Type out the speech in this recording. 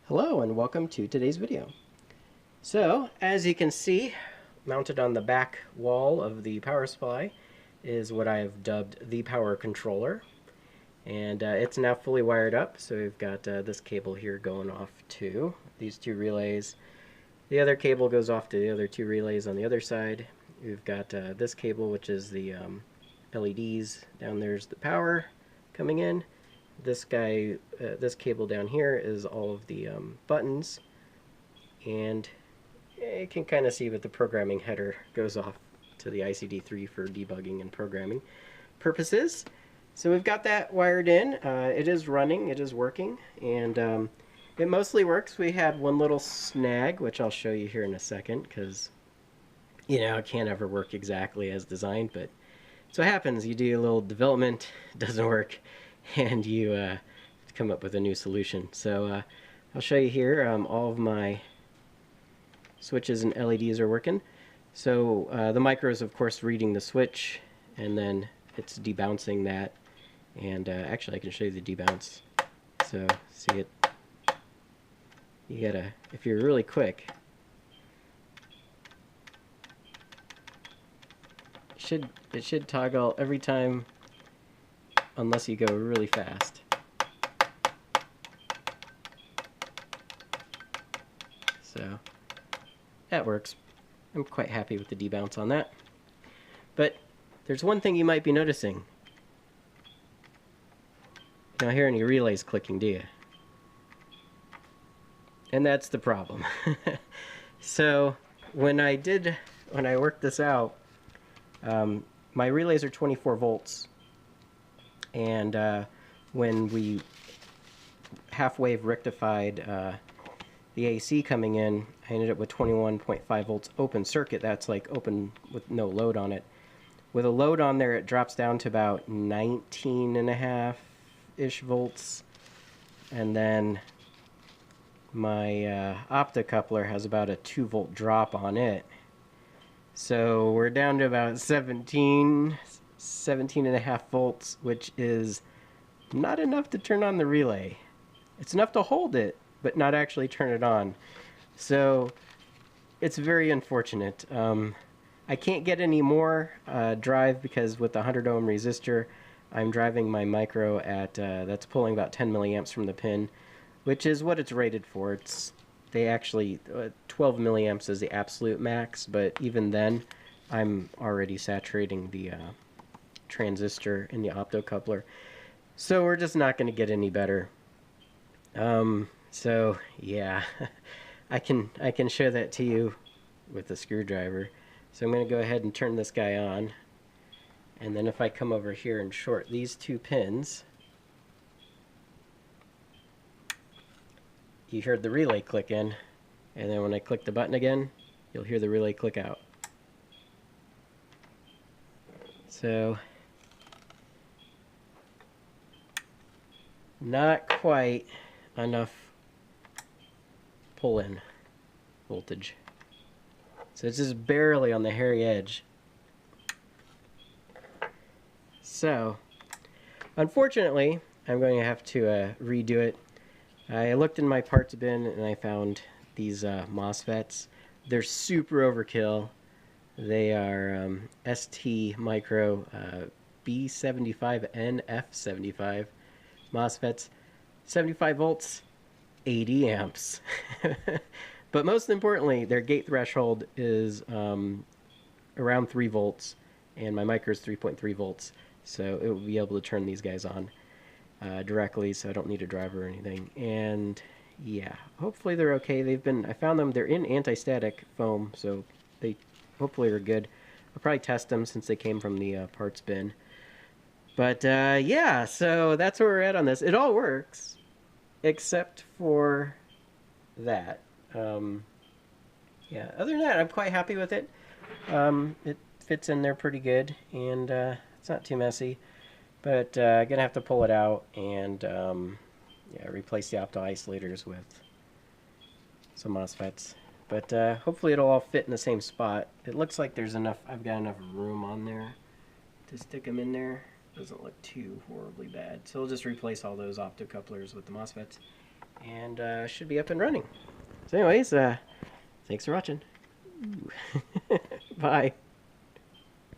Hello and welcome to today's video. So, as you can see, mounted on the back wall of the power supply is what I have dubbed the power controller. And it's now fully wired up, so we've got this cable here going off to these two relays. The other cable goes off to the other two relays on the other side. We've got this cable, which is the LEDs. Down there's the power coming in. This cable down here is all of the buttons, and you can kind of see that the programming header goes off to the ICD3 for debugging and programming purposes. So we've got that wired in. It is running, it is working, and it mostly works. We had one little snag, which I'll show you here in a second, because it can't ever work exactly as designed, but so it happens. You do a little development, it doesn't work, and you come up with a new solution. So I'll show you here. All of my switches and LEDs are working. So the micro is of course reading the switch, and then it's debouncing that. And actually I can show you the debounce. So see it. You gotta, if you're really quick, it should toggle every time, unless you go really fast. So that works. I'm quite happy with the debounce on that. But there's one thing you might be noticing. You don't hear any relays clicking, do you? And that's the problem. So when I worked this out, my relays are 24 volts. And when we half-wave rectified the AC coming in, I ended up with 21.5 volts open circuit. That's like open with no load on it. With a load on there, it drops down to about 19.5-ish volts. And then my optocoupler has about a 2-volt drop on it. So we're down to about 17.5 volts, which is not enough to turn on the relay. It's enough to hold it, but not actually turn it on. So it's very unfortunate. I can't get any more drive, because with the 100 ohm resistor, I'm driving my micro at, that's pulling about 10 milliamps from the pin, which is what it's rated for. They actually, 12 milliamps is the absolute max, but even then, I'm already saturating the transistor in the optocoupler. So we're just not going to get any better. So yeah, I can show that to you with the screwdriver. So I'm going to go ahead and turn this guy on, and then if I come over here and short these two pins, you heard the relay click in, and then when I click the button again, you'll hear the relay click out. So not quite enough pull-in voltage. So it's just barely on the hairy edge. So unfortunately, I'm going to have to redo it. I looked in my parts bin and I found these MOSFETs. They're super overkill. They are ST micro B75NF75 MOSFETs. 75 volts, 80 amps. But most importantly, their gate threshold is around 3 volts, and my micro is 3.3 volts. So it will be able to turn these guys on directly, so I don't need a driver or anything. And yeah, hopefully they're okay. I found them, they're in anti-static foam, so they hopefully are good. I'll probably test them since they came from the parts bin. But yeah, so that's where we're at on this. It all works, except for that. Yeah, other than that, I'm quite happy with it. It fits in there pretty good, and it's not too messy. But I'm going to have to pull it out and yeah, replace the optoisolators with some MOSFETs. But hopefully it'll all fit in the same spot. It looks like there's enough, I've got enough room on there to stick them in there. Doesn't look too horribly bad. So we'll just replace all those optocouplers with the MOSFETs, and should be up and running. So anyways, thanks for watching. Bye.